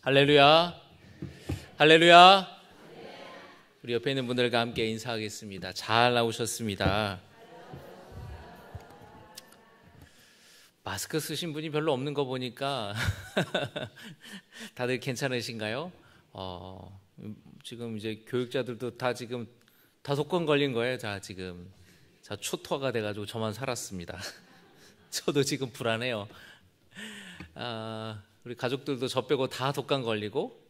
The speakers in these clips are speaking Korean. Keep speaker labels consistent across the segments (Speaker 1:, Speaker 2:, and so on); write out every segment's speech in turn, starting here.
Speaker 1: 할렐루야, 할렐루야. 우리 옆에 있는 분들과 함께 인사하겠습니다. 잘 나오셨습니다. 마스크 쓰신 분이 별로 없는 거 보니까 다들 괜찮으신가요? 지금 이제 교육자들도 다 독감 걸린 거예요. 지금 초토화가 돼가지고 저만 살았습니다. 저도 지금 불안해요. 우리 가족들도 저 빼고 다 독감 걸리고,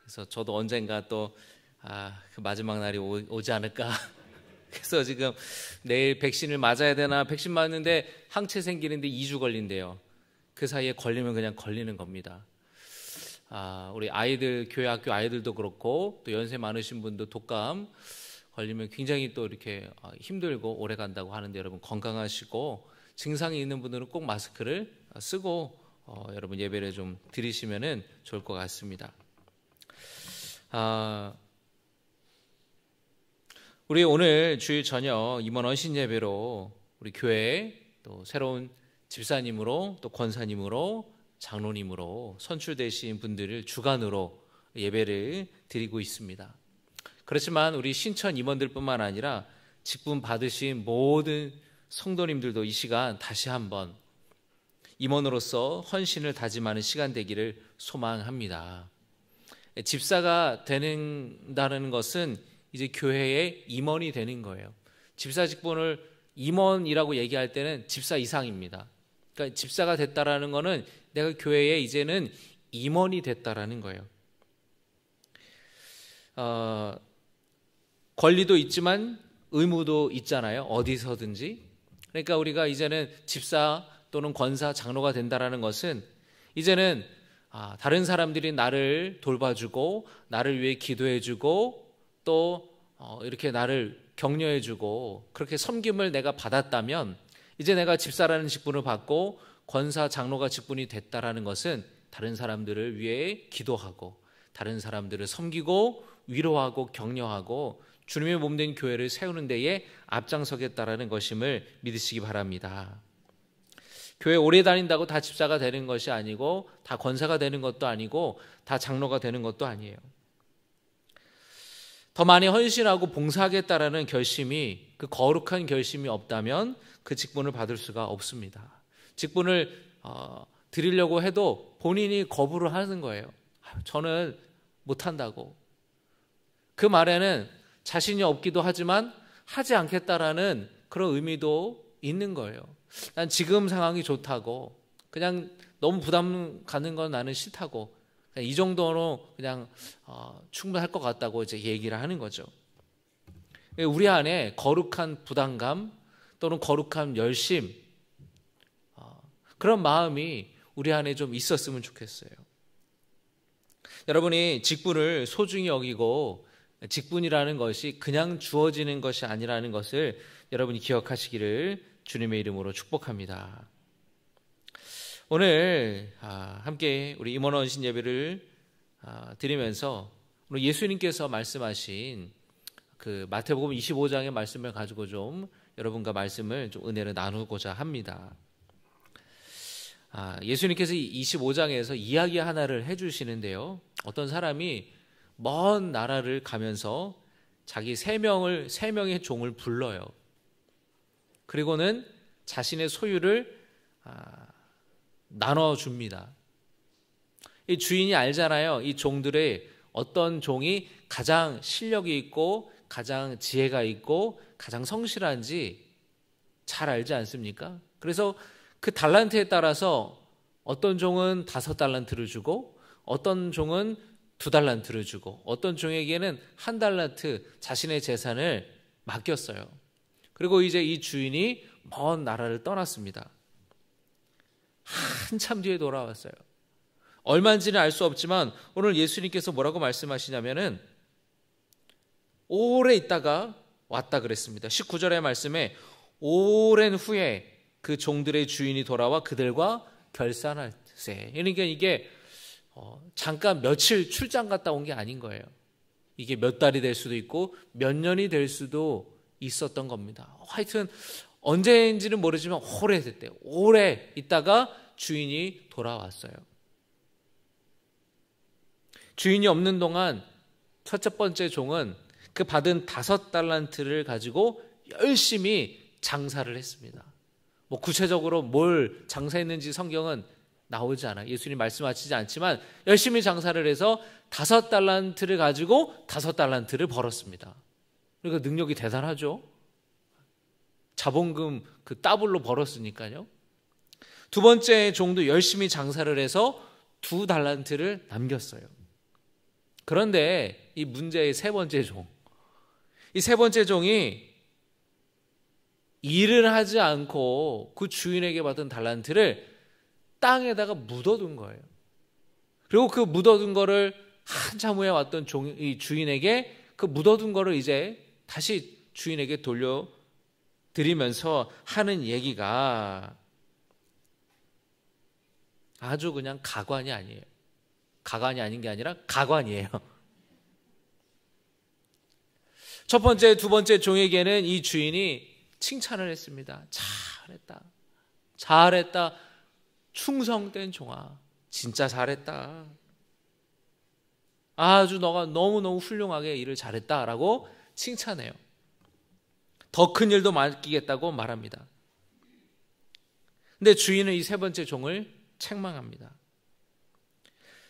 Speaker 1: 그래서 저도 언젠가 또 그 마지막 날이 오지 않을까. 그래서 지금 내일 백신을 맞아야 되나, 백신 맞는데 항체 생기는데 2주 걸린대요. 그 사이에 걸리면 그냥 걸리는 겁니다. 우리 아이들, 교회 학교 아이들도 그렇고, 또 연세 많으신 분도 독감 걸리면 굉장히 또 이렇게 힘들고 오래 간다고 하는데, 여러분 건강하시고 증상이 있는 분들은 꼭 마스크를 쓰고 여러분 예배를 좀 드리시면은 좋을 것 같습니다. 우리 오늘 주일 저녁 임원 헌신 예배로 우리 교회에 또 새로운 집사님으로 또 권사님으로 장로님으로 선출되신 분들을 주관으로 예배를 드리고 있습니다. 그렇지만 우리 신천 임원들뿐만 아니라 직분 받으신 모든 성도님들도 이 시간 다시 한번 임원으로서 헌신을 다짐하는 시간 되기를 소망합니다. 집사가 된다는 것은 이제 교회의 임원이 되는 거예요. 집사 직분을 임원이라고 얘기할 때는 집사 이상입니다. 그러니까 집사가 됐다라는 것은 내가 교회에 이제는 임원이 됐다라는 거예요. 권리도 있지만 의무도 있잖아요. 어디서든지. 그러니까 우리가 이제는 집사 또는 권사, 장로가 된다라는 것은 이제는 다른 사람들이 나를 돌봐주고 나를 위해 기도해주고 또 이렇게 나를 격려해주고 그렇게 섬김을 내가 받았다면 이제 내가 집사라는 직분을 받고 권사, 장로가 직분이 됐다라는 것은 다른 사람들을 위해 기도하고 다른 사람들을 섬기고 위로하고 격려하고 주님의 몸된 교회를 세우는 데에 앞장서겠다라는 것임을 믿으시기 바랍니다. 교회 오래 다닌다고 다 집사가 되는 것이 아니고 다 권사가 되는 것도 아니고 다 장로가 되는 것도 아니에요. 더 많이 헌신하고 봉사하겠다라는 결심이, 그 거룩한 결심이 없다면 그 직분을 받을 수가 없습니다. 직분을 드리려고 해도 본인이 거부를 하는 거예요. 저는 못한다고. 그 말에는 자신이 없기도 하지만 하지 않겠다라는 그런 의미도 있는 거예요. 난 지금 상황이 좋다고, 그냥 너무 부담 가는 건 나는 싫다고, 그냥 이 정도로 그냥 충분할 것 같다고 이제 얘기를 하는 거죠. 우리 안에 거룩한 부담감 또는 거룩한 열심, 그런 마음이 우리 안에 좀 있었으면 좋겠어요. 여러분이 직분을 소중히 여기고 직분이라는 것이 그냥 주어지는 것이 아니라는 것을 여러분이 기억하시기를 주님의 이름으로 축복합니다. 오늘 함께 우리 임원 헌신 예배를 드리면서 오늘 예수님께서 말씀하신 그 마태복음 25장의 말씀을 가지고 좀 여러분과 말씀을 좀 은혜를 나누고자 합니다. 예수님께서 25장에서 이야기 하나를 해주시는데요. 어떤 사람이 먼 나라를 가면서 자기 세 명의 종을 불러요. 그리고는 자신의 소유를 나눠줍니다. 이 주인이 알잖아요. 이 종들의 어떤 종이 가장 실력이 있고 가장 지혜가 있고 가장 성실한지 잘 알지 않습니까? 그래서 그 달란트에 따라서 어떤 종은 5달란트를 주고 어떤 종은 2달란트를 주고 어떤 종에게는 1달란트 자신의 재산을 맡겼어요. 그리고 이제 이 주인이 먼 나라를 떠났습니다. 한참 뒤에 돌아왔어요. 얼마인지는 알 수 없지만 오늘 예수님께서 뭐라고 말씀하시냐면은 오래 있다가 왔다 그랬습니다. 19절의 말씀에 오랜 후에 그 종들의 주인이 돌아와 그들과 결산할세. 그러니까 이게 잠깐 며칠 출장 갔다 온 게 아닌 거예요. 이게 몇 달이 될 수도 있고 몇 년이 될 수도 있었던 겁니다. 하여튼 언제인지는 모르지만 오래 됐대요. 오래 있다가 주인이 돌아왔어요. 주인이 없는 동안 첫째 번째 종은 그 받은 5달란트를 가지고 열심히 장사를 했습니다. 뭐 구체적으로 뭘 장사했는지 성경은 나오지 않아요. 예수님 말씀하시지 않지만 열심히 장사를 해서 5달란트를 가지고 5달란트를 벌었습니다. 그러니까 능력이 대단하죠. 자본금 그 더블로 벌었으니까요. 두 번째 종도 열심히 장사를 해서 2달란트를 남겼어요. 그런데 이 문제의 세 번째 종, 이 세 번째 종이 일을 하지 않고 그 주인에게 받은 달란트를 땅에다가 묻어둔 거예요. 그리고 그 묻어둔 거를 한참 후에 왔던 이 주인에게 그 묻어둔 거를 이제 다시 주인에게 돌려드리면서 하는 얘기가 아주 그냥 가관이 아니에요. 가관이 아닌 게 아니라 가관이에요. 첫 번째, 두 번째 종에게는 이 주인이 칭찬을 했습니다. 잘했다. 잘했다. 충성된 종아. 진짜 잘했다. 아주 너가 너무너무 훌륭하게 일을 잘했다라고 칭찬해요. 더 큰 일도 맡기겠다고 말합니다. 근데 주인은 이 세 번째 종을 책망합니다.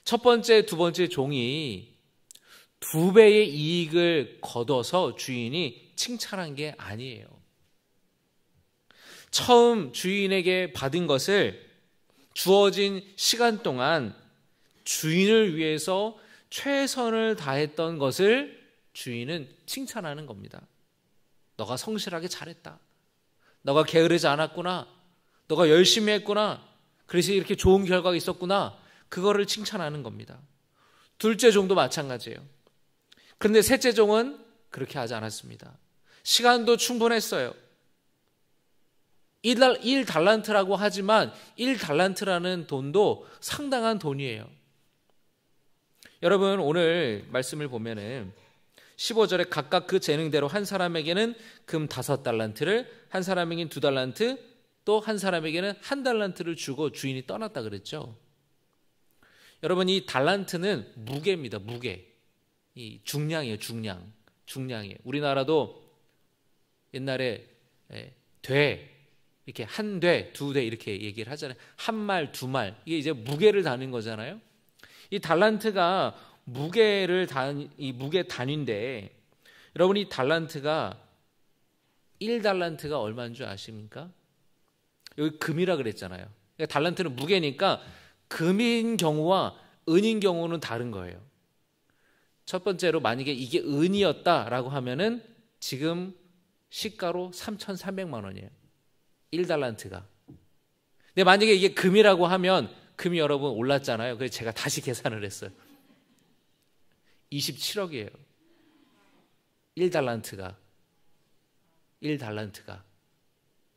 Speaker 1: 첫 번째, 두 번째 종이 2배의 이익을 거둬서 주인이 칭찬한 게 아니에요. 처음 주인에게 받은 것을 주어진 시간 동안 주인을 위해서 최선을 다했던 것을 주인은 칭찬하는 겁니다. 너가 성실하게 잘했다. 너가 게으르지 않았구나. 너가 열심히 했구나. 그래서 이렇게 좋은 결과가 있었구나. 그거를 칭찬하는 겁니다. 둘째 종도 마찬가지예요. 그런데 셋째 종은 그렇게 하지 않았습니다. 시간도 충분했어요. 1달란트라고 하지만 1달란트라는 돈도 상당한 돈이에요. 여러분 오늘 말씀을 보면은 15절에 각각 그 재능대로 한 사람에게는 금 5달란트를, 한 사람에게는 2달란트, 또 한 사람에게는 1달란트를 주고 주인이 떠났다 그랬죠. 여러분 이 달란트는 무게입니다. 무게. 이 중량이에요. 중량이에요. 우리나라도 옛날에 돼 이렇게 한 돼, 2대 이렇게 얘기를 하잖아요. 한 말, 2말. 이게 이제 무게를 다는 거잖아요. 이 달란트가 이 무게 단위인데 여러분 이 달란트가 1달란트가 얼마인 줄 아십니까? 여기 금이라 그랬잖아요. 그러니까 달란트는 무게니까 금인 경우와 은인 경우는 다른 거예요. 첫 번째로 만약에 이게 은이었다라고 하면은 지금 시가로 3,300만 원이에요. 1달란트가. 근데 만약에 이게 금이라고 하면 금이 여러분 올랐잖아요. 그래서 제가 다시 계산을 했어요. 27억이에요. 1달란트가.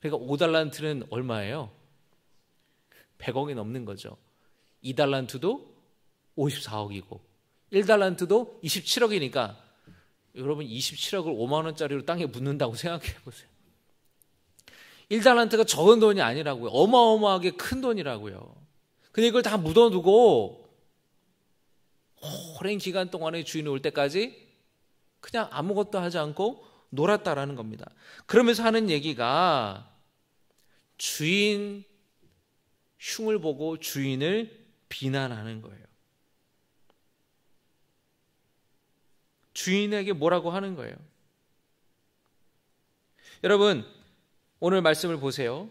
Speaker 1: 그러니까 5달란트는 얼마예요? 100억이 넘는 거죠. 2달란트도 54억이고 1달란트도 27억이니까 여러분 27억을 5만 원짜리로 땅에 묻는다고 생각해 보세요. 1달란트가 적은 돈이 아니라고요. 어마어마하게 큰 돈이라고요. 근데 이걸 다 묻어두고 오랜 기간 동안에 주인이 올 때까지 그냥 아무것도 하지 않고 놀았다라는 겁니다. 그러면서 하는 얘기가 주인 흉을 보고 주인을 비난하는 거예요. 주인에게 뭐라고 하는 거예요. 여러분 오늘 말씀을 보세요.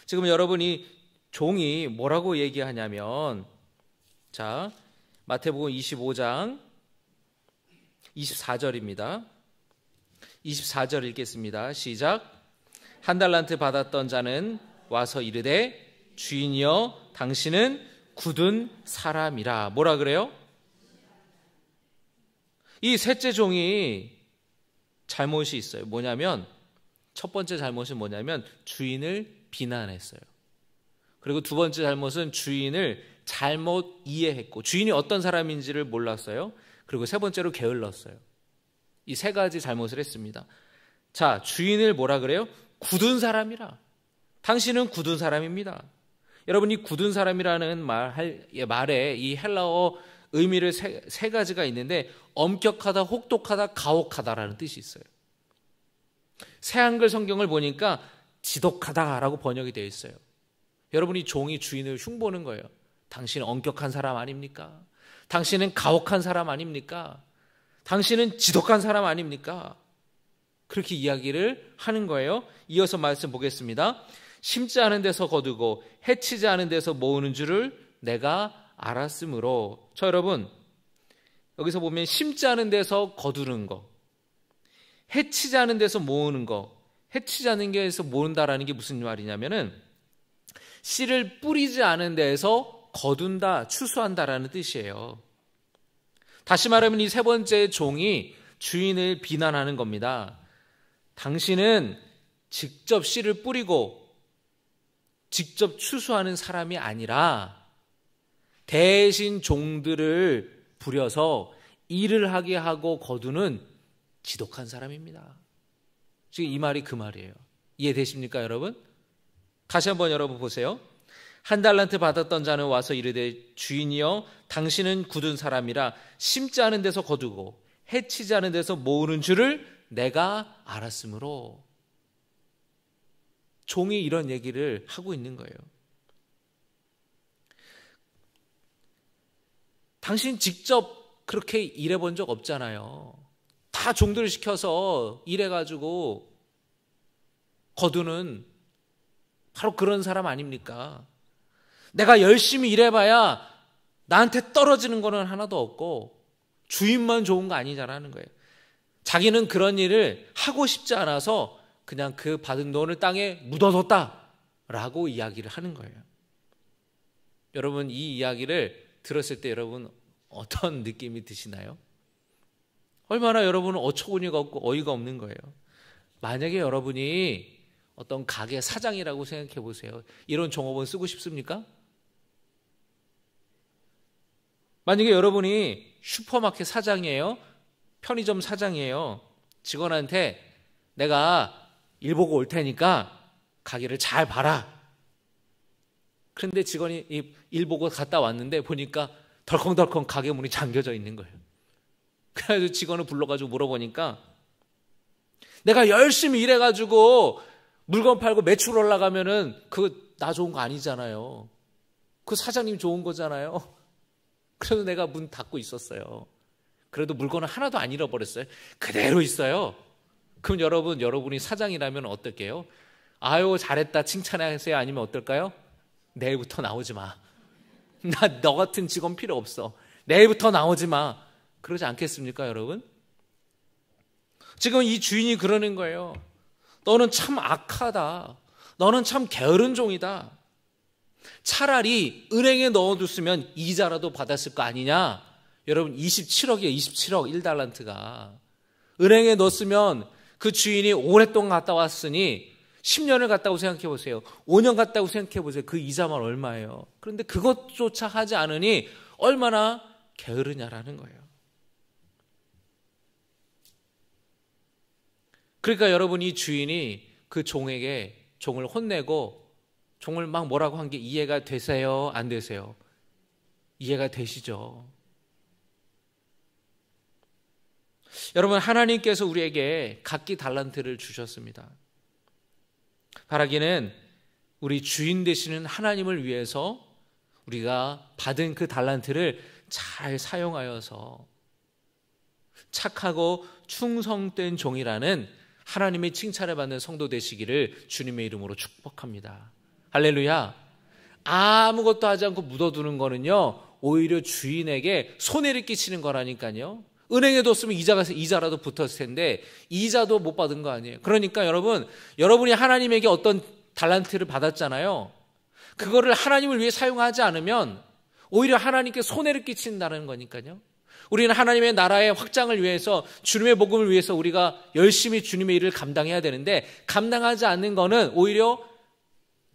Speaker 1: 지금 여러분이 종이 뭐라고 얘기하냐면 자 마태복음 25장 24절입니다. 24절 읽겠습니다. 시작. 1달란트 받았던 자는 와서 이르되 주인이여 당신은 굳은 사람이라. 뭐라 그래요? 이 셋째 종이 잘못이 있어요. 뭐냐면 첫 번째 잘못은 뭐냐면 주인을 비난했어요. 그리고 두 번째 잘못은 주인을 잘못 이해했고 주인이 어떤 사람인지를 몰랐어요. 그리고 세 번째로 게을렀어요. 이 세 가지 잘못을 했습니다. 자, 주인을 뭐라 그래요? 굳은 사람이라. 당신은 굳은 사람입니다. 여러분, 이 굳은 사람이라는 말에 이 헬라어 의미를 세 가지가 있는데 엄격하다, 혹독하다, 가혹하다라는 뜻이 있어요. 새한글 성경을 보니까 지독하다라고 번역이 되어 있어요. 여러분이 종이 주인을 흉보는 거예요. 당신은 엄격한 사람 아닙니까? 당신은 가혹한 사람 아닙니까? 당신은 지독한 사람 아닙니까? 그렇게 이야기를 하는 거예요. 이어서 말씀 보겠습니다. 심지 않은 데서 거두고 해치지 않은 데서 모으는 줄을 내가 알았으므로. 여러분, 여기서 보면 심지 않은 데서 거두는 거, 해치지 않은 데서 모으는 거, 해치지 않은 데서 모은다라는 게 무슨 말이냐면은 씨를 뿌리지 않은 데에서 거둔다, 추수한다라는 뜻이에요. 다시 말하면 이 세 번째 종이 주인을 비난하는 겁니다. 당신은 직접 씨를 뿌리고 직접 추수하는 사람이 아니라 대신 종들을 부려서 일을 하게 하고 거두는 지독한 사람입니다. 지금 이 말이 그 말이에요. 이해되십니까, 여러분? 다시 한번 여러분 보세요. 한 달란트 받았던 자는 와서 이르되 주인이여 당신은 굳은 사람이라 심지 않은 데서 거두고 해치지 않은 데서 모으는 줄을 내가 알았으므로. 종이 이런 얘기를 하고 있는 거예요. 당신 직접 그렇게 일해본 적 없잖아요. 다 종들을 시켜서 일해가지고 거두는 바로 그런 사람 아닙니까? 내가 열심히 일해봐야 나한테 떨어지는 거는 하나도 없고 주인만 좋은 거 아니냐라는 거예요. 자기는 그런 일을 하고 싶지 않아서 그냥 그 받은 돈을 땅에 묻어뒀다라고 이야기를 하는 거예요. 여러분, 이 이야기를 들었을 때 여러분 어떤 느낌이 드시나요? 얼마나 여러분은 어처구니가 없고 어이가 없는 거예요. 만약에 여러분이 어떤 가게 사장이라고 생각해 보세요. 이런 종업원 쓰고 싶습니까? 만약에 여러분이 슈퍼마켓 사장이에요. 편의점 사장이에요. 직원한테 내가 일 보고 올 테니까 가게를 잘 봐라. 그런데 직원이 일 보고 갔다 왔는데 보니까 덜컹덜컹 가게 문이 잠겨져 있는 거예요. 그래서 직원을 불러가지고 물어보니까 내가 열심히 일해가지고 물건 팔고 매출 올라가면은 그거 나 좋은 거 아니잖아요. 그 사장님 좋은 거잖아요. 그래서 내가 문 닫고 있었어요. 그래도 물건을 하나도 안 잃어버렸어요. 그대로 있어요. 그럼 여러분이 사장이라면 어떨게요? 아유 잘했다 칭찬하세요? 아니면 어떨까요? 내일부터 나오지 마. 나 너 같은 직원 필요 없어. 내일부터 나오지 마. 그러지 않겠습니까, 여러분? 지금 이 주인이 그러는 거예요. 너는 참 악하다. 너는 참 게으른 종이다. 차라리 은행에 넣어뒀으면 이자라도 받았을 거 아니냐. 여러분 27억이에요. 27억 1달란트가. 은행에 넣었으면 그 주인이 오랫동안 갔다 왔으니 10년을 갔다고 생각해 보세요. 5년 갔다고 생각해 보세요. 그 이자만 얼마예요. 그런데 그것조차 하지 않으니 얼마나 게으르냐라는 거예요. 그러니까 여러분 이 주인이 그 종에게 종을 혼내고 종을 막 뭐라고 한 게 이해가 되세요? 안 되세요? 이해가 되시죠? 여러분 하나님께서 우리에게 각기 달란트를 주셨습니다. 바라기는 우리 주인 되시는 하나님을 위해서 우리가 받은 그 달란트를 잘 사용하여서 착하고 충성된 종이라는 하나님의 칭찬을 받는 성도 되시기를 주님의 이름으로 축복합니다. 할렐루야. 아무것도 하지 않고 묻어두는 거는요 오히려 주인에게 손해를 끼치는 거라니까요. 은행에 뒀으면 이자라도 붙었을 텐데 이자도 못 받은 거 아니에요. 그러니까 여러분이 하나님에게 어떤 달란트를 받았잖아요. 그거를 하나님을 위해 사용하지 않으면 오히려 하나님께 손해를 끼친다는 거니까요. 우리는 하나님의 나라의 확장을 위해서 주님의 복음을 위해서 우리가 열심히 주님의 일을 감당해야 되는데 감당하지 않는 거는 오히려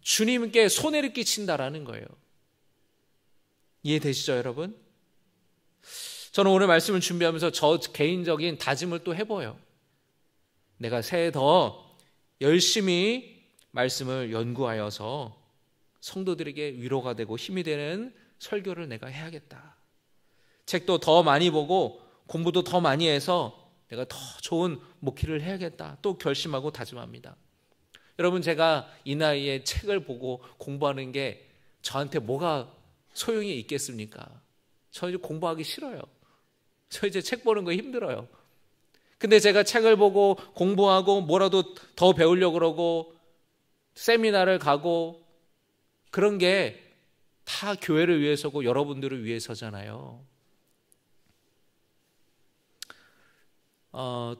Speaker 1: 주님께 손해를 끼친다라는 거예요. 이해되시죠, 여러분? 저는 오늘 말씀을 준비하면서 저 개인적인 다짐을 또 해봐요. 내가 새해 더 열심히 말씀을 연구하여서 성도들에게 위로가 되고 힘이 되는 설교를 내가 해야겠다. 책도 더 많이 보고 공부도 더 많이 해서 내가 더 좋은 목회를 해야겠다. 또 결심하고 다짐합니다. 여러분, 제가 이 나이에 책을 보고 공부하는 게 저한테 뭐가 소용이 있겠습니까? 저 이제 공부하기 싫어요. 저 이제 책 보는 거 힘들어요. 근데 제가 책을 보고 공부하고 뭐라도 더 배우려고 그러고 세미나를 가고 그런 게 다 교회를 위해서고 여러분들을 위해서잖아요.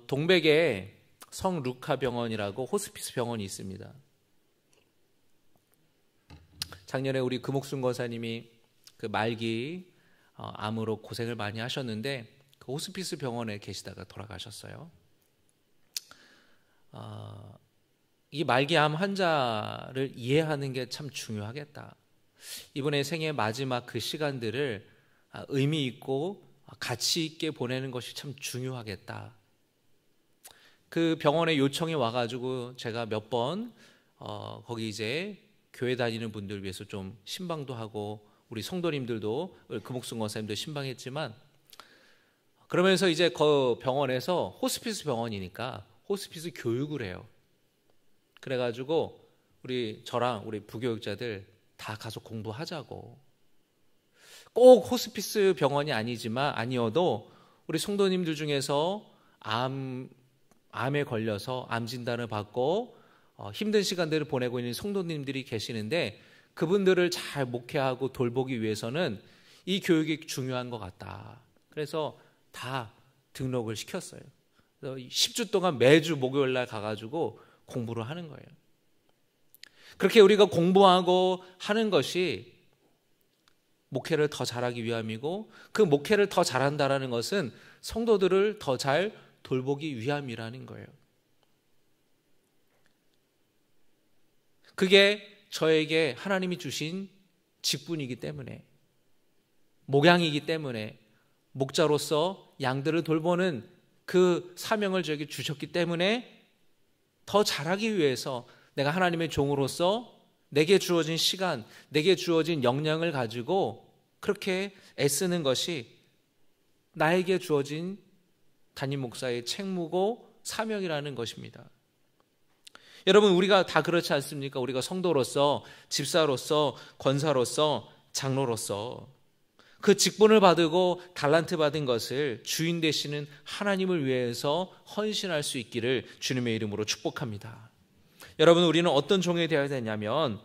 Speaker 1: 동백에 성 루카 병원이라고 호스피스 병원이 있습니다. 작년에 우리 금옥순 권사님이 그 말기 암으로 고생을 많이 하셨는데 그 호스피스 병원에 계시다가 돌아가셨어요. 이 말기암 환자를 이해하는 게 참 중요하겠다. 이분의 생애 마지막 그 시간들을 의미 있고 가치 있게 보내는 것이 참 중요하겠다. 그 병원에 요청이 와가지고 제가 몇 번 거기 이제 교회 다니는 분들 위해서 좀 신방도 하고 우리 성도님들도 금옥순 권사님도 신방했지만 그러면서 이제 그 병원에서 호스피스 병원이니까 호스피스 교육을 해요. 그래가지고 저랑 우리 부교육자들 다 가서 공부하자고. 꼭 호스피스 병원이 아니어도 우리 성도님들 중에서 암에 걸려서 암 진단을 받고 힘든 시간들을 보내고 있는 성도님들이 계시는데 그분들을 잘 목회하고 돌보기 위해서는 이 교육이 중요한 것 같다. 그래서 다 등록을 시켰어요. 그래서 10주 동안 매주 목요일 날 가가지고 공부를 하는 거예요. 그렇게 우리가 공부하고 하는 것이 목회를 더 잘하기 위함이고 그 목회를 더 잘한다는 것은 성도들을 더 잘 돌보기 위함이라는 거예요. 그게 저에게 하나님이 주신 직분이기 때문에 목양이기 때문에 목자로서 양들을 돌보는 그 사명을 저에게 주셨기 때문에 더 잘하기 위해서 내가 하나님의 종으로서 내게 주어진 시간, 내게 주어진 역량을 가지고 그렇게 애쓰는 것이 나에게 주어진 담임 목사의 책무고 사명이라는 것입니다. 여러분, 우리가 다 그렇지 않습니까? 우리가 성도로서, 집사로서, 권사로서, 장로로서 그 직분을 받고 달란트 받은 것을 주인 되시는 하나님을 위해서 헌신할 수 있기를 주님의 이름으로 축복합니다. 여러분, 우리는 어떤 종이 되어야 되냐면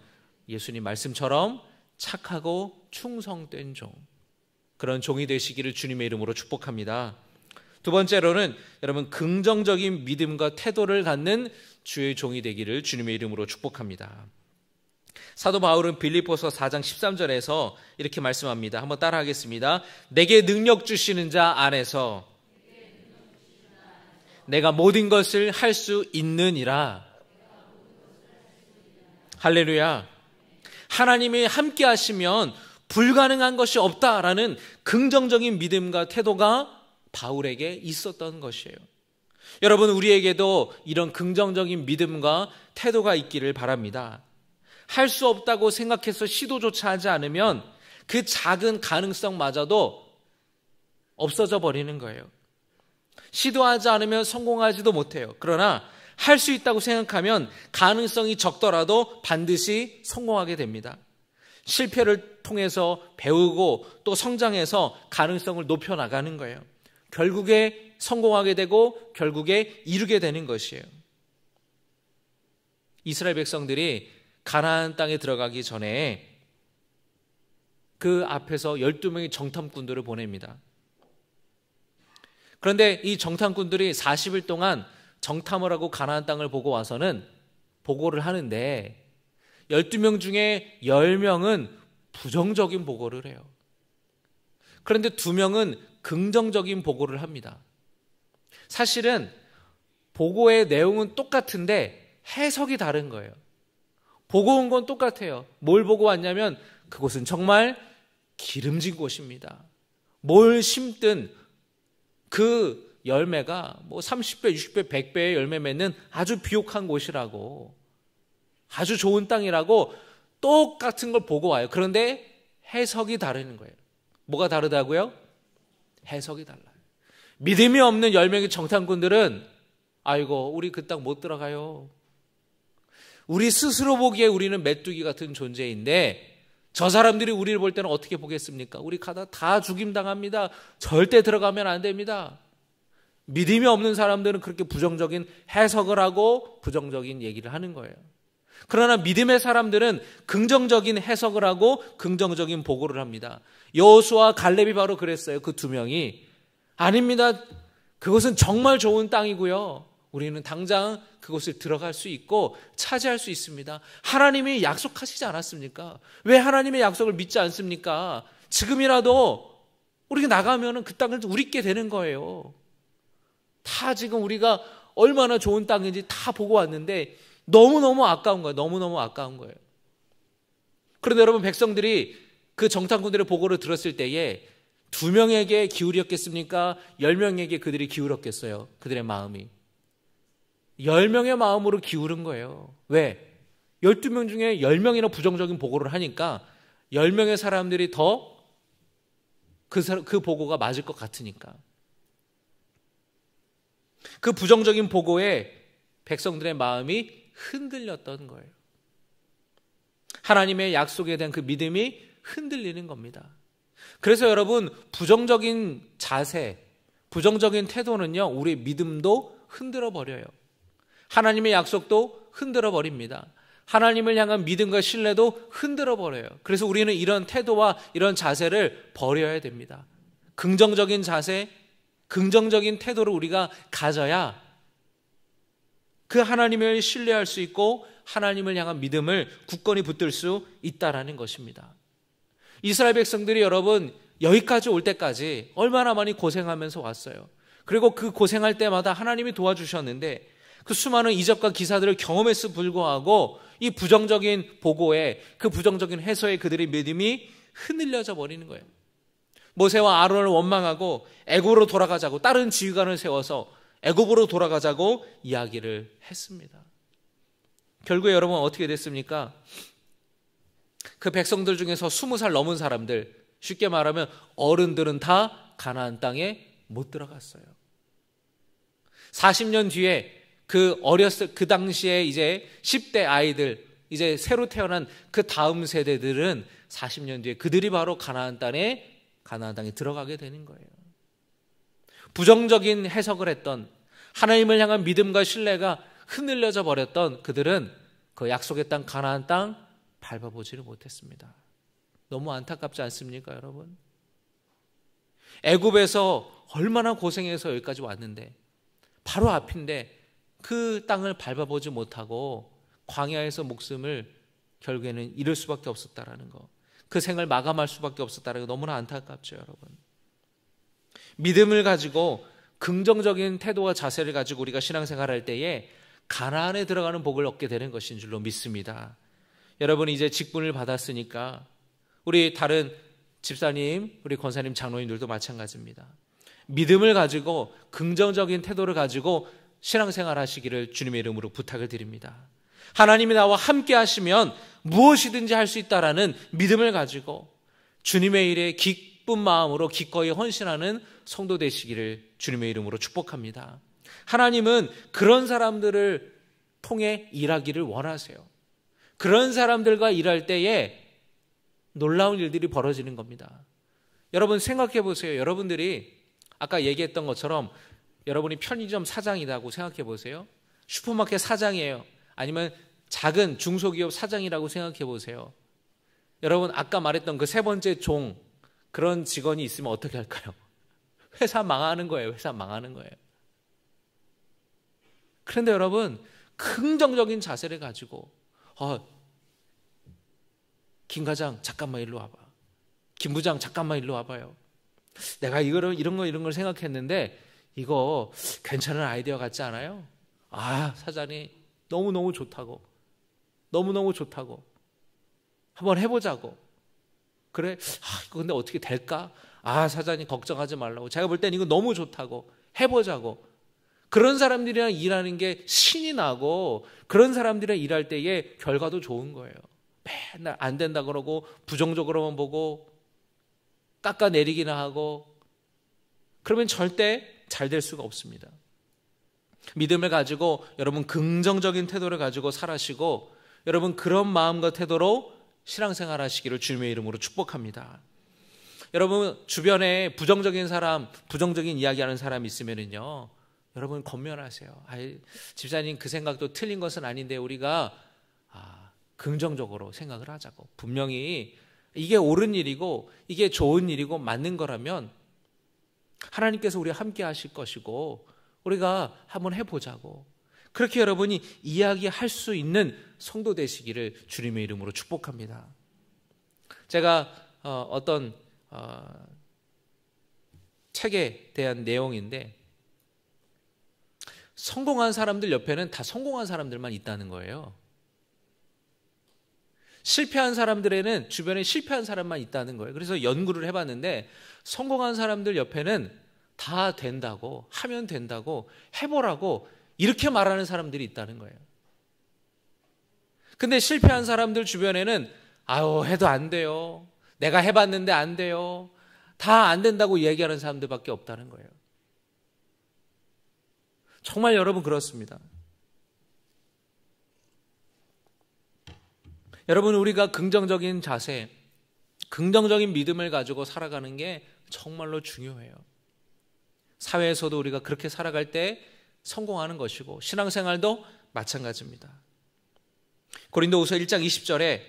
Speaker 1: 예수님 말씀처럼 착하고 충성된 종, 그런 종이 되시기를 주님의 이름으로 축복합니다. 두 번째로는 여러분, 긍정적인 믿음과 태도를 갖는 주의 종이 되기를 주님의 이름으로 축복합니다. 사도 바울은 빌립보서 4장 13절에서 이렇게 말씀합니다. 한번 따라하겠습니다. 내게 능력 주시는 자 안에서 내가 모든 것을 할 수 있느니라. 할렐루야. 하나님이 함께 하시면 불가능한 것이 없다라는 긍정적인 믿음과 태도가 바울에게 있었던 것이에요. 여러분, 우리에게도 이런 긍정적인 믿음과 태도가 있기를 바랍니다. 할 수 없다고 생각해서 시도조차 하지 않으면 그 작은 가능성마저도 없어져 버리는 거예요. 시도하지 않으면 성공하지도 못해요. 그러나 할 수 있다고 생각하면 가능성이 적더라도 반드시 성공하게 됩니다. 실패를 통해서 배우고 또 성장해서 가능성을 높여나가는 거예요. 결국에 성공하게 되고 결국에 이루게 되는 것이에요. 이스라엘 백성들이 가나안 땅에 들어가기 전에 그 앞에서 12명의 정탐꾼들을 보냅니다. 그런데 이 정탐꾼들이 40일 동안 정탐을 하고 가나안 땅을 보고 와서는 보고를 하는데 12명 중에 10명은 부정적인 보고를 해요. 그런데 2명은 긍정적인 보고를 합니다. 사실은 보고의 내용은 똑같은데 해석이 다른 거예요. 보고 온 건 똑같아요. 뭘 보고 왔냐면 그곳은 정말 기름진 곳입니다. 뭘 심든 그 열매가 뭐 30배, 60배, 100배의 열매 맺는 아주 비옥한 곳이라고, 아주 좋은 땅이라고 똑같은 걸 보고 와요. 그런데 해석이 다르는 거예요. 뭐가 다르다고요? 해석이 달라요. 믿음이 없는 10명의 정탐꾼들은 아이고 우리 그 땅 못 들어가요. 우리 스스로 보기에 우리는 메뚜기 같은 존재인데 저 사람들이 우리를 볼 때는 어떻게 보겠습니까? 우리 가다 다 죽임당합니다. 절대 들어가면 안 됩니다. 믿음이 없는 사람들은 그렇게 부정적인 해석을 하고 부정적인 얘기를 하는 거예요. 그러나 믿음의 사람들은 긍정적인 해석을 하고 긍정적인 보고를 합니다. 여호수아와 갈렙이 바로 그랬어요. 그 두 명이 아닙니다. 그것은 정말 좋은 땅이고요. 우리는 당장 그곳을 들어갈 수 있고 차지할 수 있습니다. 하나님이 약속하시지 않았습니까? 왜 하나님의 약속을 믿지 않습니까? 지금이라도 우리가 나가면 그 땅을 우리께 되는 거예요. 다 지금 우리가 얼마나 좋은 땅인지 다 보고 왔는데 너무너무 아까운 거예요. 너무너무 아까운 거예요. 그런데 여러분 백성들이 그 정탐꾼들의 보고를 들었을 때에 2명에게 기울였겠습니까? 10명에게 그들이 기울었겠어요? 그들의 마음이 10명의 마음으로 기울은 거예요. 왜? 12명 중에 10명이나 부정적인 보고를 하니까 10명의 사람들이 더 그 보고가 맞을 것 같으니까. 그 부정적인 보고에 백성들의 마음이 흔들렸던 거예요. 하나님의 약속에 대한 그 믿음이 흔들리는 겁니다. 그래서 여러분 부정적인 자세, 부정적인 태도는요 우리 믿음도 흔들어 버려요. 하나님의 약속도 흔들어 버립니다. 하나님을 향한 믿음과 신뢰도 흔들어 버려요. 그래서 우리는 이런 태도와 이런 자세를 버려야 됩니다. 긍정적인 자세, 긍정적인 태도를 우리가 가져야 그 하나님을 신뢰할 수 있고 하나님을 향한 믿음을 굳건히 붙들 수 있다라는 것입니다. 이스라엘 백성들이 여러분 여기까지 올 때까지 얼마나 많이 고생하면서 왔어요. 그리고 그 고생할 때마다 하나님이 도와주셨는데 그 수많은 이적과 기사들을 경험했을 불구하고 이 부정적인 보고에 그 부정적인 해소에 그들의 믿음이 흔들려져 버리는 거예요. 모세와 아론을 원망하고 애굽으로 돌아가자고 다른 지휘관을 세워서 애굽으로 돌아가자고 이야기를 했습니다. 결국에 여러분 어떻게 됐습니까? 그 백성들 중에서 20살 넘은 사람들, 쉽게 말하면 어른들은 다 가나안 땅에 못 들어갔어요. 40년 뒤에 그 당시에 이제 10대 아이들, 이제 새로 태어난 그 다음 세대들은 40년 뒤에 그들이 바로 가나안 땅에 들어가게 되는 거예요. 부정적인 해석을 했던 하나님을 향한 믿음과 신뢰가 흔들려져 버렸던 그들은 그 약속의 땅 가나안 땅 밟아보지를 못했습니다. 너무 안타깝지 않습니까, 여러분? 애굽에서 얼마나 고생해서 여기까지 왔는데 바로 앞인데 그 땅을 밟아보지 못하고 광야에서 목숨을 결국에는 잃을 수밖에 없었다라는 거, 그 생을 마감할 수밖에 없었다는 거 너무나 안타깝죠, 여러분. 믿음을 가지고 긍정적인 태도와 자세를 가지고 우리가 신앙생활할 때에 가나안에 들어가는 복을 얻게 되는 것인 줄로 믿습니다. 여러분 이제 직분을 받았으니까 우리 다른 집사님, 우리 권사님, 장로님들도 마찬가지입니다. 믿음을 가지고 긍정적인 태도를 가지고 신앙생활 하시기를 주님의 이름으로 부탁을 드립니다. 하나님이 나와 함께 하시면 무엇이든지 할 수 있다라는 믿음을 가지고 주님의 일에 기쁜 마음으로 기꺼이 헌신하는 성도 되시기를 주님의 이름으로 축복합니다. 하나님은 그런 사람들을 통해 일하기를 원하세요. 그런 사람들과 일할 때에 놀라운 일들이 벌어지는 겁니다. 여러분 생각해 보세요. 여러분들이 아까 얘기했던 것처럼 여러분이 편의점 사장이라고 생각해 보세요. 슈퍼마켓 사장이에요. 아니면 작은 중소기업 사장이라고 생각해 보세요. 여러분 아까 말했던 그 세 번째 종, 그런 직원이 있으면 어떻게 할까요? 회사 망하는 거예요. 회사 망하는 거예요. 그런데 여러분 긍정적인 자세를 가지고 김 과장 잠깐만 일로 와봐. 김 부장 잠깐만 일로 와봐요. 내가 이런 걸 생각했는데 이거 괜찮은 아이디어 같지 않아요? 사장님 너무너무 좋다고. 너무너무 좋다고. 한번 해보자고. 그래? 이거 근데 어떻게 될까? 사장님 걱정하지 말라고. 제가 볼 땐 이거 너무 좋다고. 해보자고. 그런 사람들이랑 일하는 게 신이 나고 그런 사람들이랑 일할 때의 결과도 좋은 거예요. 맨날 안 된다 그러고 부정적으로만 보고 깎아내리기나 하고 그러면 절대 잘 될 수가 없습니다. 믿음을 가지고 여러분 긍정적인 태도를 가지고 살아시고 여러분 그런 마음과 태도로 신앙생활 하시기를 주님의 이름으로 축복합니다. 여러분 주변에 부정적인 사람, 부정적인 이야기하는 사람 있으면은요, 여러분 권면하세요. 집사님 그 생각도 틀린 것은 아닌데 우리가 긍정적으로 생각을 하자고. 분명히 이게 옳은 일이고 이게 좋은 일이고 맞는 거라면 하나님께서 우리와 함께 하실 것이고 우리가 한번 해보자고. 그렇게 여러분이 이야기할 수 있는 성도 되시기를 주님의 이름으로 축복합니다. 제가 어떤 책에 대한 내용인데, 성공한 사람들 옆에는 다 성공한 사람들만 있다는 거예요. 실패한 사람들에는 주변에 실패한 사람만 있다는 거예요. 그래서 연구를 해봤는데 성공한 사람들 옆에는 다 된다고, 하면 된다고, 해보라고 이렇게 말하는 사람들이 있다는 거예요. 근데 실패한 사람들 주변에는 해도 안 돼요. 내가 해봤는데 안 돼요. 다 안 된다고 얘기하는 사람들밖에 없다는 거예요. 정말 여러분 그렇습니다. 여러분 우리가 긍정적인 자세, 긍정적인 믿음을 가지고 살아가는 게 정말로 중요해요. 사회에서도 우리가 그렇게 살아갈 때 성공하는 것이고 신앙생활도 마찬가지입니다. 고린도후서 1장 20절에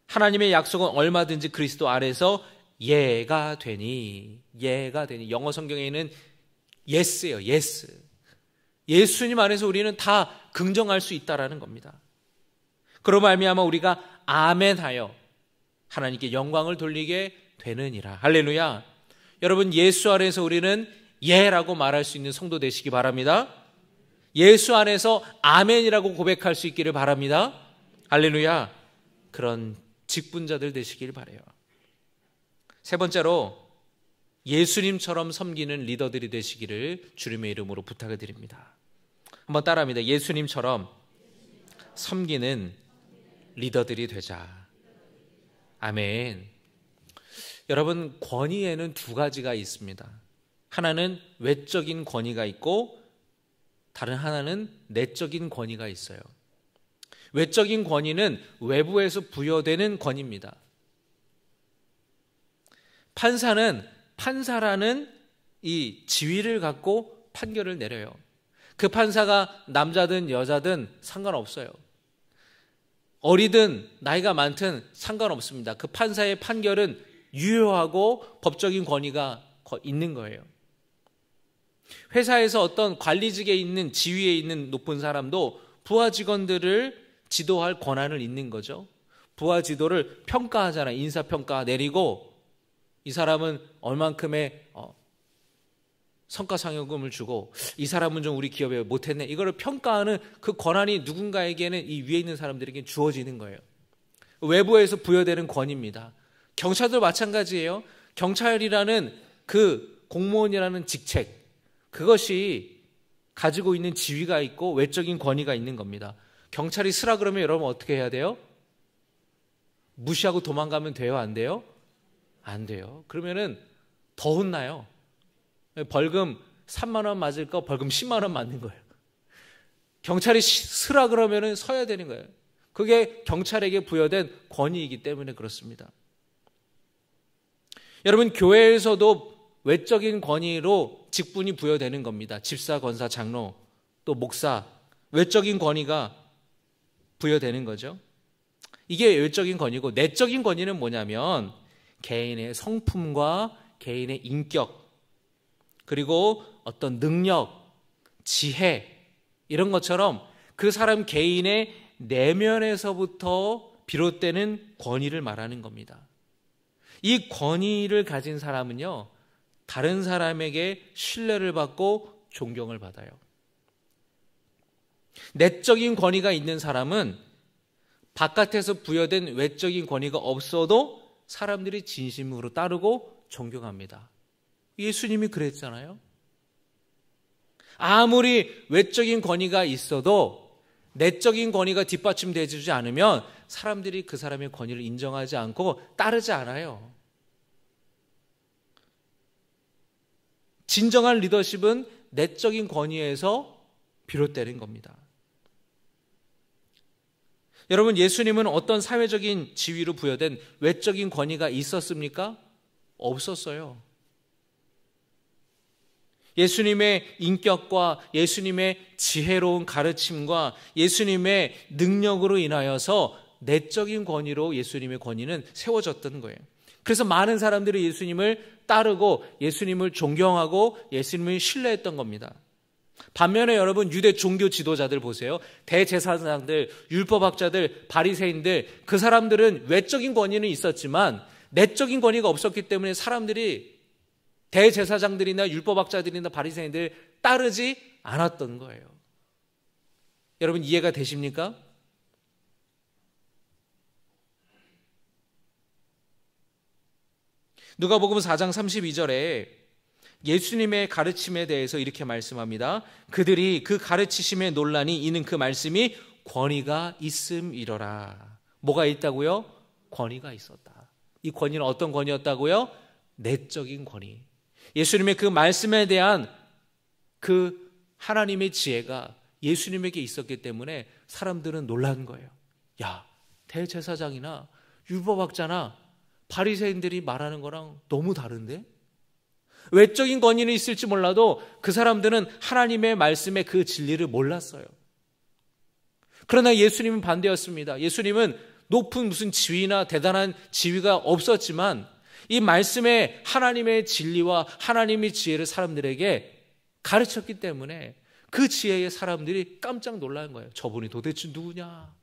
Speaker 1: 하나님의 약속은 얼마든지 그리스도 안에서 예가 되니, 영어 성경에는 yes예요. yes. 예수님 안에서 우리는 다 긍정할 수 있다라는 겁니다. 그로 말미암아 우리가 아멘하여 하나님께 영광을 돌리게 되느니라. 할렐루야. 여러분 예수 안에서 우리는 예라고 말할 수 있는 성도 되시기 바랍니다. 예수 안에서 아멘이라고 고백할 수 있기를 바랍니다. 할렐루야. 그런 직분자들 되시길 바라요. 세 번째로 예수님처럼 섬기는 리더들이 되시기를 주님의 이름으로 부탁을 드립니다. 한번 따라합니다. 예수님처럼 섬기는 리더들이 되자. 아멘. 여러분 권위에는 두 가지가 있습니다. 하나는 외적인 권위가 있고 다른 하나는 내적인 권위가 있어요. 외적인 권위는 외부에서 부여되는 권위입니다. 판사라는 이 지위를 갖고 판결을 내려요. 그 판사가 남자든 여자든 상관없어요. 어리든 나이가 많든 상관없습니다. 그 판사의 판결은 유효하고 법적인 권위가 있는 거예요. 회사에서 어떤 관리직에 있는 지위에 있는 높은 사람도 부하 직원들을 지도할 권한을 있는 거죠. 부하 지도를 평가하잖아요. 인사평가 내리고 이 사람은 얼만큼의 성과상여금을 주고 이 사람은 좀 우리 기업에 못했네. 이거를 평가하는 그 권한이 누군가에게는 이 위에 있는 사람들에게 주어지는 거예요. 외부에서 부여되는 권위입니다. 경찰도 마찬가지예요. 경찰이라는 그 공무원이라는 직책, 그것이 가지고 있는 지위가 있고 외적인 권위가 있는 겁니다. 경찰이 쓰라 그러면 여러분 어떻게 해야 돼요? 무시하고 도망가면 돼요? 안 돼요? 안 돼요. 그러면은 더 혼나요. 벌금 3만 원 맞을 거 벌금 10만 원 맞는 거예요. 경찰이 쓰라 그러면은 서야 되는 거예요. 그게 경찰에게 부여된 권위이기 때문에 그렇습니다. 여러분 교회에서도 외적인 권위로 직분이 부여되는 겁니다. 집사, 권사, 장로, 또 목사, 외적인 권위가 부여되는 거죠. 이게 외적인 권위고, 내적인 권위는 뭐냐면 개인의 성품과 개인의 인격, 그리고 어떤 능력, 지혜, 이런 것처럼 그 사람 개인의 내면에서부터 비롯되는 권위를 말하는 겁니다. 이 권위를 가진 사람은요, 다른 사람에게 신뢰를 받고 존경을 받아요. 내적인 권위가 있는 사람은 바깥에서 부여된 외적인 권위가 없어도 사람들이 진심으로 따르고 존경합니다. 예수님이 그랬잖아요. 아무리 외적인 권위가 있어도 내적인 권위가 뒷받침되지 않으면 사람들이 그 사람의 권위를 인정하지 않고 따르지 않아요. 진정한 리더십은 내적인 권위에서 비롯되는 겁니다. 여러분, 예수님은 어떤 사회적인 지위로 부여된 외적인 권위가 있었습니까? 없었어요. 예수님의 인격과 예수님의 지혜로운 가르침과 예수님의 능력으로 인하여서 내적인 권위로 예수님의 권위는 세워졌던 거예요. 그래서 많은 사람들이 예수님을 따르고 예수님을 존경하고 예수님을 신뢰했던 겁니다. 반면에 여러분, 유대 종교 지도자들 보세요. 대제사장들, 율법학자들, 바리새인들, 그 사람들은 외적인 권위는 있었지만 내적인 권위가 없었기 때문에 사람들이 대제사장들이나 율법학자들이나 바리새인들 따르지 않았던 거예요. 여러분, 이해가 되십니까? 누가복음 4장 32절에 예수님의 가르침에 대해서 이렇게 말씀합니다. 그들이 그 가르치심에 논란이 이는 그 말씀이 권위가 있음이러라. 뭐가 있다고요? 권위가 있었다. 이 권위는 어떤 권위였다고요? 내적인 권위. 예수님의 그 말씀에 대한 그 하나님의 지혜가 예수님에게 있었기 때문에 사람들은 놀란 거예요. 야, 대제사장이나 율법학자나 바리새인들이 말하는 거랑 너무 다른데? 외적인 권위는 있을지 몰라도 그 사람들은 하나님의 말씀의 그 진리를 몰랐어요. 그러나 예수님은 반대였습니다. 예수님은 높은 무슨 지위나 대단한 지위가 없었지만 이 말씀의 하나님의 진리와 하나님의 지혜를 사람들에게 가르쳤기 때문에 그 지혜에 사람들이 깜짝 놀란 거예요. 저분이 도대체 누구냐?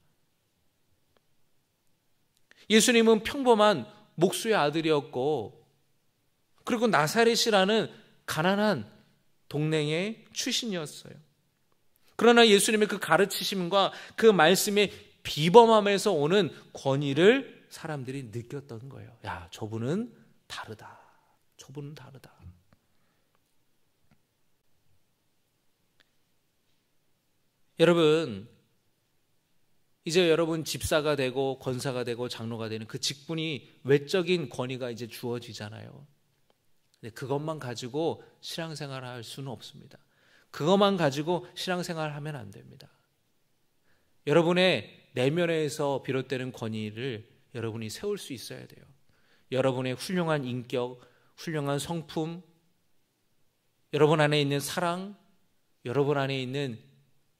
Speaker 1: 예수님은 평범한 목수의 아들이었고 그리고 나사렛이라는 가난한 동네의 출신이었어요. 그러나 예수님의 그 가르치심과 그 말씀의 비범함에서 오는 권위를 사람들이 느꼈던 거예요. 야, 저분은 다르다. 저분은 다르다. 여러분, 이제 여러분 집사가 되고 권사가 되고 장로가 되는 그 직분이 외적인 권위가 이제 주어지잖아요. 근데 그것만 가지고 신앙생활을 할 수는 없습니다. 그것만 가지고 신앙생활을 하면 안 됩니다. 여러분의 내면에서 비롯되는 권위를 여러분이 세울 수 있어야 돼요. 여러분의 훌륭한 인격, 훌륭한 성품, 여러분 안에 있는 사랑, 여러분 안에 있는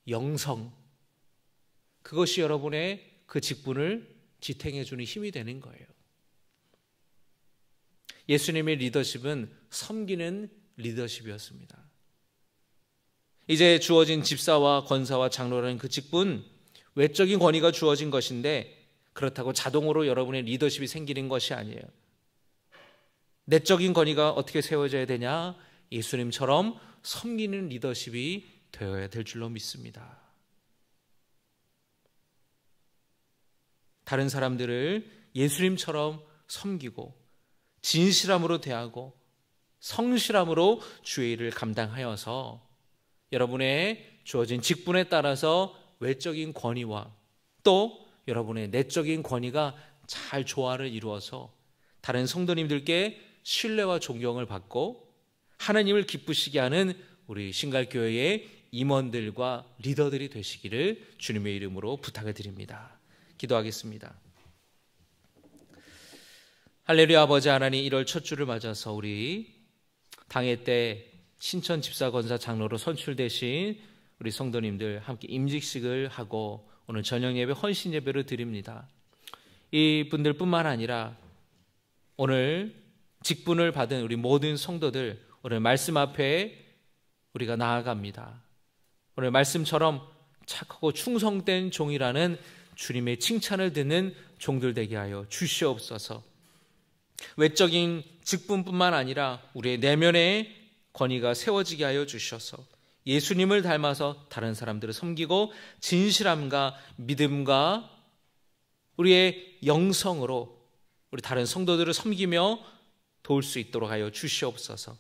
Speaker 1: 영성, 그것이 여러분의 그 직분을 지탱해 주는 힘이 되는 거예요. 예수님의 리더십은 섬기는 리더십이었습니다. 이제 주어진 집사와 권사와 장로라는 그 직분, 외적인 권위가 주어진 것인데 그렇다고 자동으로 여러분의 리더십이 생기는 것이 아니에요. 내적인 권위가 어떻게 세워져야 되냐? 예수님처럼 섬기는 리더십이 되어야 될 줄로 믿습니다. 다른 사람들을 예수님처럼 섬기고 진실함으로 대하고 성실함으로 주의 일을 감당하여서 여러분의 주어진 직분에 따라서 외적인 권위와 또 여러분의 내적인 권위가 잘 조화를 이루어서 다른 성도님들께 신뢰와 존경을 받고 하나님을 기쁘시게 하는 우리 신갈교회의 임원들과 리더들이 되시기를 주님의 이름으로 부탁을 드립니다. 기도하겠습니다. 할렐루야. 아버지 하나님, 1월 첫 주를 맞아서 우리 당회 때 신천 집사 권사 장로로 선출되신 우리 성도님들 함께 임직식을 하고 오늘 저녁 예배 헌신 예배를 드립니다. 이 분들뿐만 아니라 오늘 직분을 받은 우리 모든 성도들 오늘 말씀 앞에 우리가 나아갑니다. 오늘 말씀처럼 착하고 충성된 종이라는 주님의 칭찬을 듣는 종들 되게 하여 주시옵소서. 외적인 직분뿐만 아니라 우리의 내면의 권위가 세워지게 하여 주셔서 예수님을 닮아서 다른 사람들을 섬기고 진실함과 믿음과 우리의 영성으로 우리 다른 성도들을 섬기며 도울 수 있도록 하여 주시옵소서.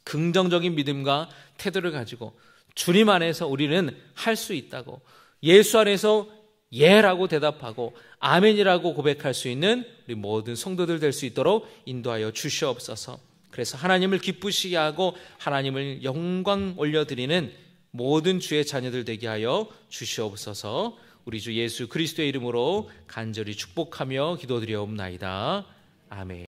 Speaker 1: 긍정적인 믿음과 태도를 가지고 주님 안에서 우리는 할 수 있다고, 예수 안에서 예라고 대답하고 아멘이라고 고백할 수 있는 우리 모든 성도들 될 수 있도록 인도하여 주시옵소서. 그래서 하나님을 기쁘시게 하고 하나님을 영광 올려드리는 모든 주의 자녀들 되게 하여 주시옵소서. 우리 주 예수 그리스도의 이름으로 간절히 축복하며 기도드리옵나이다. 아멘.